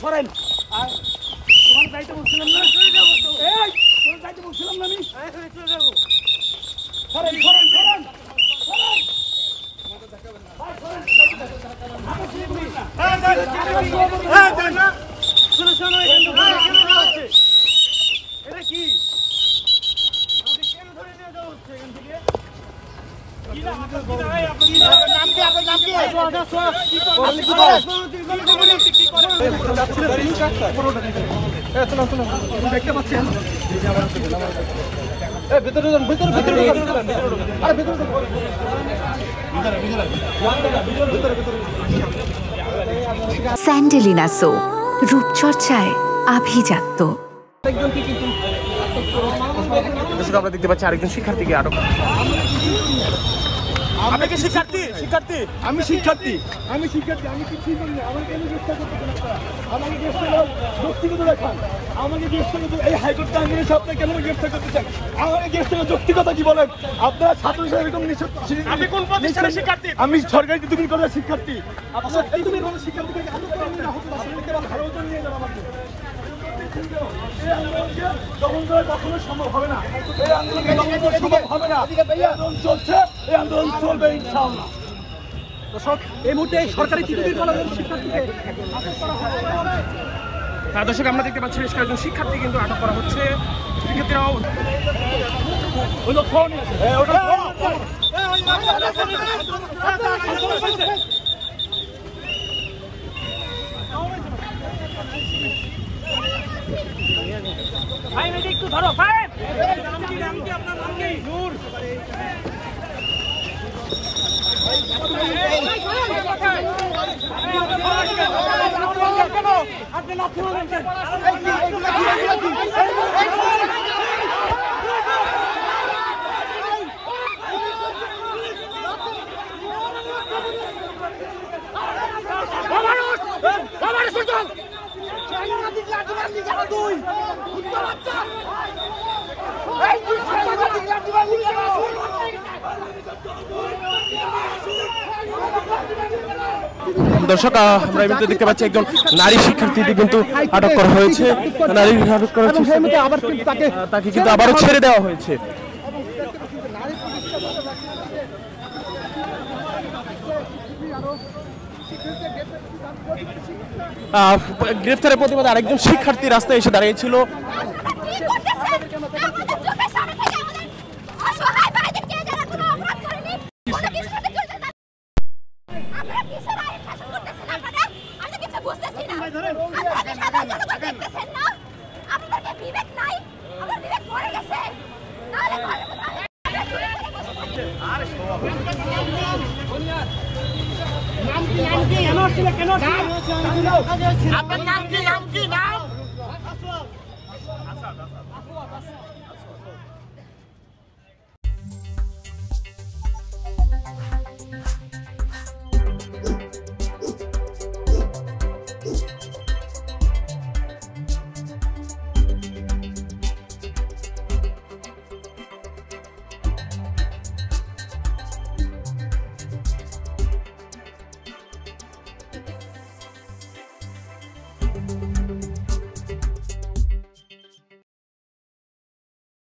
সরেন আর তোমার যাইতে বলছিলাম না চলে যাবো তো এই তোমার যাইতে বলছিলাম না আমি এখানে চলে যাবো সরেন সরেন সরেন সরেন এটা কি কেন ধরে নিয়ে যাওয়া হচ্ছে এখান থেকে দেখতে পাচ্ছেন স্যান্ডেলিনা সো রূপচর্চায় আভিজাত্য। আমরা দেখতে পাচ্ছি আরেকজন শিক্ষার্থীকে আটক। আপনি কি শিক্ষার্থী? শিক্ষার্থী আমি শিক্ষার্থী আমি শিক্ষার্থী আমি কিছুই করি না। আমাকে কেন গ্রেফতার করতে আপনারা? আমাকে গ্রেফতার যৌক্তিকতা দেখান। আমাকে গ্রেফতার করতে এই হাইকোর্টটা আঙিনে আপনি কেন গ্রেফতার করতে চান? আমাকে গ্রেফতার যৌক্তিকতা কি বলেন? আপনারা ছাত্র হিসেবে এরকম আপনি কোন প্রতিষ্ঠানের শিক্ষার্থী? আমি সরকারি তুমি কলেজের শিক্ষার্থী। আপনারা তুমি কোন শিক্ষার্থীকে আটক করেন না হতে পারে ভালো নিয়ে যান আমাকে। এই আন্দোলনকে দমন করা কখনো সম্ভব হবে না। এই আন্দোলনকে দমন করা সম্ভব হবে না। এই আন্দোলন চলছে, এই আন্দোলন চলবে ইনশাআল্লাহ। দর্শক এই মুহূর্তে সরকারি তিতুমির কলেজের শিক্ষার্থীকে আটক করা হবে। দর্শক আমরা দেখতে পাচ্ছি বেশ কয়েকজন শিক্ষার্থী কিন্তু আটক করা হচ্ছে। শিক্ষার্থীরাও ভাই মেয়েটা একটু ধরো ভাই। নাম কি আপনার নাম কি? নূর। আপনি না শুনলেন কেন? দর্শক আমরা এই মুহূর্তে দেখতে পাচ্ছি একজন নারী শিক্ষার্থীকে কিন্তু আটক করা হয়েছে। নারী আটক করা হয়েছে, তাকে কিন্তু আবারও ছেড়ে দেওয়া হয়েছে। গ্রেফতারের প্রতিবাদে আরেকজন শিক্ষার্থী রাস্তায় এসে দাঁড়িয়েছিল। আপনার নাম কি? নাম কি? নাম